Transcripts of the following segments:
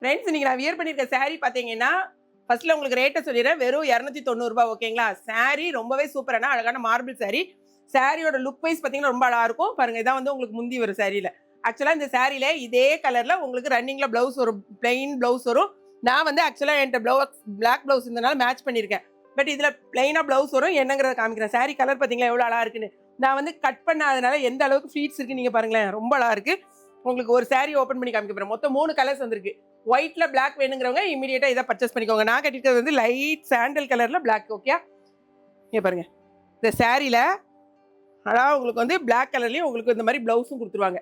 Friends இன்னைக்கு நான் wear பண்ணியிருக்க saree பார்த்தீங்கன்னா, ஃபர்ஸ்ட்ல உங்களுக்கு ரேட்ட சொல்லிடுறேன். வெறும் ரூ. 290 ஓகேங்களா? saree ரொம்பவே சூப்பரான அழகான மார்பிள் saree. சாரியோட லுக் வைஸ் பார்த்தீங்கன்னா ரொம்ப அழகா இருக்கும். பாருங்க இதான் வந்து உங்களுக்கு முந்தி வரும் சாரியில. ஆக்சுவலா இந்த சாரியில இதே கலர்ல உங்களுக்கு ரன்னிங்ல ப்ளவுஸ் வரும். பிளெயின் ப்ளவுஸ் வரும். நான் வந்து ஆக்சுவலா என்கிட்ட பிளாக் ப்ளவுஸ் இருந்தனால மேட்ச் பண்ணியிருக்கேன். பட் இதுல பிளெயினா ப்ளவுஸ் வரும். என்னங்கிறத காமிக்கிறேன். சாரி கலர் பார்த்தீங்களா எவ்வளோ அழகா இருக்குன்னு. நான் வந்து கட் பண்ணாதனால எந்த அளவுக்கு ஃப்ளீட்ஸ் இருக்கு நீங்க பாருங்களேன். ரொம்ப அழகா இருக்கு. உங்களுக்கு ஒரு சாரி ஓப்பன் பண்ணி காமிக்க போறேன். மொத்தம் 3 கலர்ஸ் வந்திருக்கு. ஒயிட்ல பிளாக் வேணுங்கிறவங்க இமீடியட்டா இதை பர்ச்சேஸ் பண்ணிக்கோங்க. நான் கட்டிருக்கிறது வந்து லைட் சாண்டல் கலர்ல பிளாக். ஓகே இங்க பாருங்க. இந்த சாரியில அழகா உங்களுக்கு வந்து பிளாக் கலர்லயும் உங்களுக்கு இந்த மாதிரி பிளவுஸும் கொடுத்துருவாங்க.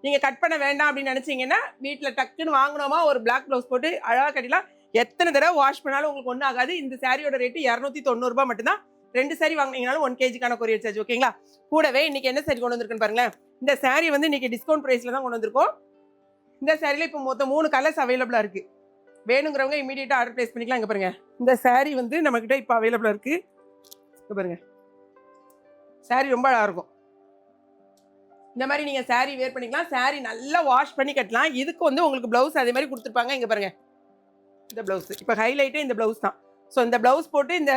நீங்க கட் பண்ண வேண்டாம் அப்படின்னு நினைச்சீங்கன்னா வீட்டில் டக்குன்னு வாங்கினோமா ஒரு பிளாக் பிளவுஸ் போட்டு அழகா கட்டிலாம். எத்தனை தடவை வாஷ் பண்ணாலும் உங்களுக்கு ஒன்றும் ஆகாது. இந்த சாரியோட ரேட்டு 290 மட்டும்தான். 2 சாரி வாங்கினீங்கனாலும் 1 kgக்கான கொரியர் சார்ஜ். ஓகேங்களா? கூடவே இன்னைக்கு என்ன சாரி கொண்டு வந்திருக்குன்னு பாருங்களேன். இந்த சாரி வந்து இன்னைக்கு டிஸ்கவுண்ட் பிரைஸ்ல தான் கொண்டு வந்திருக்கோம். இந்த சாரியில இப்போ மொத்தம் 3 கலர்ஸ் அவைலபிளா இருக்கு. வேணுங்கிறவங்க இமீடியட்டா ஆர்டர் பிளேஸ் பண்ணிக்கலாம். இங்க பாருங்க. இந்த சாரி வந்து நம்ம கிட்ட இப்போ அவைலபிளா இருக்கு. இங்க பாருங்க. சாரி ரொம்ப அழகா இருக்கும். இந்த மாதிரி நீங்க சாரி வேர் பண்ணிக்கலாம். சாரி நல்லா வாஷ் பண்ணி கட்டலாம். இதுக்கு வந்து உங்களுக்கு பிளவுஸ் அதே மாதிரி கொடுத்துருப்பாங்க. இங்க பாருங்க. இந்த பிளவுஸ் இப்போ ஹைலைட்டே இந்த பிளவுஸ் தான். ஸோ இந்த பிளவுஸ் போட்டு இந்த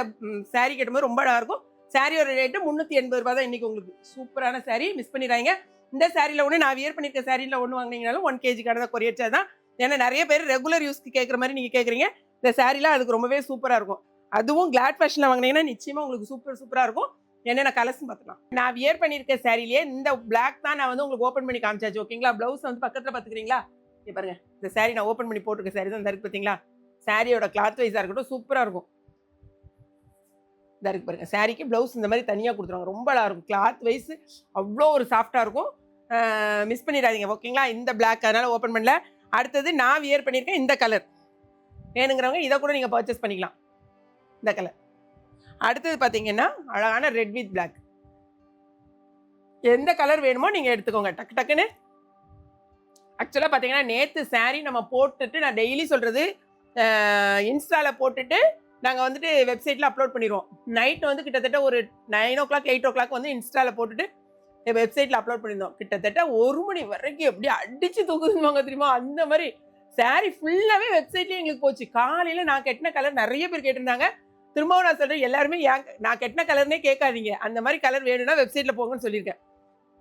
சாரி கட்டும்போது ரொம்ப அழகா இருக்கும். சாரியோட ரேட்டு 380 ரூபாய் தான் இன்னைக்கு உங்களுக்கு. சூப்பரான சாரி, மிஸ் பண்ணிடுறாங்க. இந்த சாரியில் ஒன்று நான் வியர் பண்ணியிருக்க சாரியில் ஒன்று வாங்கினீங்கனாலும் 1 kgக்கான தான் கொரியர் சார்ஜ் தான். ஏன்னா நிறைய பேர் ரெகுலர் யூஸ்க்கு கேட்குற மாதிரி நீங்கள் கேட்குறீங்க. இந்த சாரிலாம் அதுக்கு ரொம்பவே சூப்பராக இருக்கும். அதுவும் கிளாட் ஃபேஷனில் வாங்கினீங்கன்னா நிச்சயமாக உங்களுக்கு சூப்பராக இருக்கும். என்னென்ன கலர்ஸ் பார்த்துக்கலாம். நான் வியர் பண்ணியிருக்க சாரிலேயே இந்த பிளாக் தான் நான் வந்து உங்களுக்கு ஓப்பன் பண்ணி காமிச்சாச்சு. ஓகேங்களா? பிளவுஸ் வந்து பக்கத்தில் பார்த்துக்கிறீங்களா? இங்கே பாருங்க. இந்த சாரி நான் ஓப்பன் பண்ணி போட்டிருக்க சாரி தான் இந்த இருக்கு பார்த்தீங்களா? சாரியோட கிளாத் வைஸாக இருக்கட்டும் சூப்பராக இருக்கும். இந்த இருக்கு பாருங்க. சாரிக்கு பிளவுஸ் இந்த மாதிரி தனியாக கொடுத்துருவாங்க. ரொம்ப அழகாக இருக்கும். கிளாத் வைஸ் அவ்வளோ ஒரு சாஃப்டாக இருக்கும். மிஸ் பண்ணிடாதீங்க. ஓகேங்களா? இந்த பிளாக் அதனால ஓப்பன் பண்ணல. அடுத்தது நான் வியர் பண்ணியிருக்கேன் இந்த கலர். வேணுங்கிறவங்க இதை கூட நீங்கள் பர்ச்சேஸ் பண்ணிக்கலாம். இந்த கலர். அடுத்தது பார்த்தீங்கன்னா அழகான ரெட் வித் பிளாக். எந்த கலர் வேணுமோ நீங்கள் எடுத்துக்கோங்க டக்கு டக்குன்னு. ஆக்சுவலாக பார்த்தீங்கன்னா நேற்று சாரி நம்ம போட்டுட்டு நான் டெய்லி சொல்கிறது இன்ஸ்டாவில் போட்டுட்டு நாங்கள் வந்துட்டு வெப்சைட்டில் அப்லோட் பண்ணிடுவோம். நைட்டு வந்து கிட்டத்தட்ட ஒரு 9 o'clock 8 o'clock வந்து இன்ஸ்டாவில் போட்டுட்டு வெப்சைட்டில் அப்லோட் பண்ணியிருந்தோம். கிட்டத்தட்ட 1 மணி வரைக்கும் எப்படி அடித்து தூக்குதுவாங்க தெரியுமா? அந்த மாதிரி சாரி ஃபுல்லாகவே வெப்சைட்லேயே எங்களுக்கு போச்சு. காலையில் நான் கட்டின கலர் நிறைய பேர் கேட்டிருந்தாங்க. திரும்பவும் நான் சொல்கிறேன், எல்லாருமே நான் கட்டின கலர்னே கேட்காதீங்க. அந்த மாதிரி கலர் வேணும்னா வெப்சைட்டில் போங்கன்னு சொல்லியிருக்கேன்.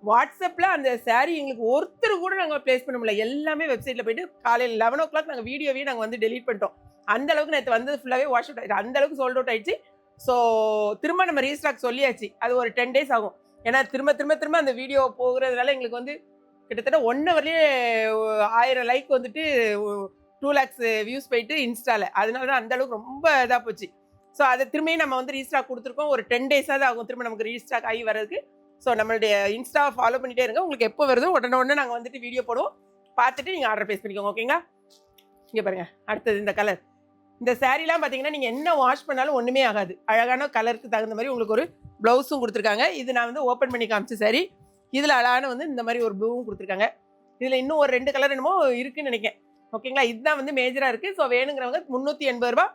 வாட்ஸ்அப்பில் அந்த சாரி எங்களுக்கு ஒருத்தர் கூட நாங்கள் ப்ளேஸ் பண்ண முடியல. எல்லாமே வெப்சைட்டில் போயிட்டு காலையில் 11 o'clock நாங்கள் வீடியோவே நாங்கள் வந்து டெலீட் பண்ணிட்டோம். அந்த அளவுக்கு நேற்று வந்தது ஃபுல்லாகவே வாஷ் அவுட் ஆகிடுச்சு. அந்த அளவுக்கு சோல்ட் அவுட் ஆயிடுச்சு. ஸோ திரும்ப நம்ம ரீஸ்டாக் சொல்லியாச்சு. அது ஒரு 10 days ஆகும். ஏன்னா திரும்ப அந்த வீடியோ போகிறதுனால எங்களுக்கு வந்து கிட்டத்தட்ட 1 hourலேயே 1000 லைக் வந்துட்டு 2 lakhs வியூஸ் போயிட்டு இன்ஸ்டாவில். அதனால தான் அந்த அளவுக்கு ரொம்ப இதாக போச்சு. ஸோ அதை திரும்பியும் நம்ம வந்து ரீஸ்டாக் கொடுத்துருக்கோம். ஒரு 10 days ஆகும் திரும்ப நமக்கு ரீஸ்டாக் ஆகி வர்றதுக்கு. ஸோ நம்மளுடைய இன்ஸ்டாவை ஃபாலோ பண்ணிகிட்டே இருங்க. உங்களுக்கு எப்போ வருதோ உடனே நாங்கள் வந்துட்டு வீடியோ போடுவோம். பார்த்துட்டு நீங்கள் ஆர்டர் ப்ளேஸ் பண்ணிக்கோங்க. ஓகேங்களா? இங்கே பாருங்கள். அடுத்தது இந்த கலர். இந்த சாரீலாம் பார்த்தீங்கன்னா நீங்கள் என்ன வாஷ் பண்ணாலும் ஒன்றுமே ஆகாது. அழகான கலருக்கு தகுந்த மாதிரி உங்களுக்கு ஒரு ப்ளவுஸும் கொடுத்துருக்காங்க. இது நான் வந்து ஓப்பன் பண்ணி காமிச்ச சாரி. இதில் அழகான வந்து இந்த மாதிரி ஒரு ப்ளூவும் கொடுத்துருக்காங்க. இதில் இன்னும் ஒரு 2 கலர் என்னமோ இருக்குன்னு நினைக்கிறேன். ஓகேங்களா? இதுதான் வந்து மேஜராக இருக்குது. ஸோ வேணுங்கிறவங்க 380 ரூபா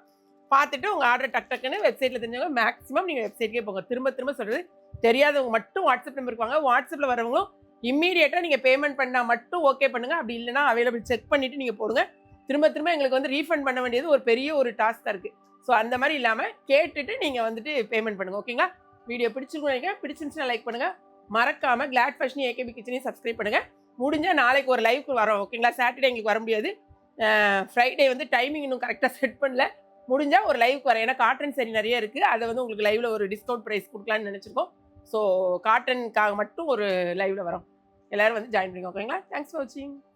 பார்த்துட்டு உங்கள் ஆர்டர் டக்குன்னு வெப்சைட்டில் தெரிஞ்சவங்க மேக்ஸிமம் நீங்கள் வெப்சைட்கே போங்க. திரும்ப சொல்கிறது, தெரியாதவங்க மட்டும் வாட்ஸ்அப் நம்பருக்கு வாங்க. வாட்ஸ்அப்பில் வரவங்களும் இம்மீடியட்டாக நீங்கள் பேமெண்ட் பண்ணால் மட்டும் ஓகே பண்ணுங்கள். அப்படி இல்லைனா அவைலபிள் செக் பண்ணிவிட்டு நீங்கள் போடுங்க. திரும்ப எங்களுக்கு வந்து ரீஃபண்ட் பண்ண வேண்டியது ஒரு பெரிய ஒரு டாஸ்காக இருக்குது. ஸோ அந்த மாதிரி இல்லாமல் கேட்டுட்டு நீங்கள் வந்துட்டு பேமெண்ட் பண்ணுங்கள். ஓகேங்களா? வீடியோ பிடிச்சிருந்துச்சுன்னா லைக் பண்ணுங்கள். மறக்காமல் கிளாட் ஃபேஷன் ஏகேபி கிச்சனையும் சப்ஸ்கிரைப் பண்ணுங்கள். முடிஞ்சால் நாளைக்கு ஒரு லைவுக்கு வரோம். ஓகேங்களா? சாட்டர்டே எங்களுக்கு வர முடியாது. ஃப்ரைடே வந்து டைமிங் இன்னும் கரெக்டாக செட் பண்ணல. முடிஞ்சால் ஒரு லைவுக்கு வரேன். ஏன்னா காட்டன் சரி நிறைய இருக்குது. அதை வந்து உங்களுக்கு லைவில் ஒரு டிஸ்கவுண்ட் ப்ரைஸ் கொடுக்கலான்னு நினச்சிருக்கோம். ஸோ காட்டனுக்காக மட்டும் ஒரு லைவில் வரோம். எல்லோரும் வந்து ஜாயின் பண்ணிக்கோங்க. ஓகேங்களா? தேங்க்ஸ் ஃபார் வாட்சிங்.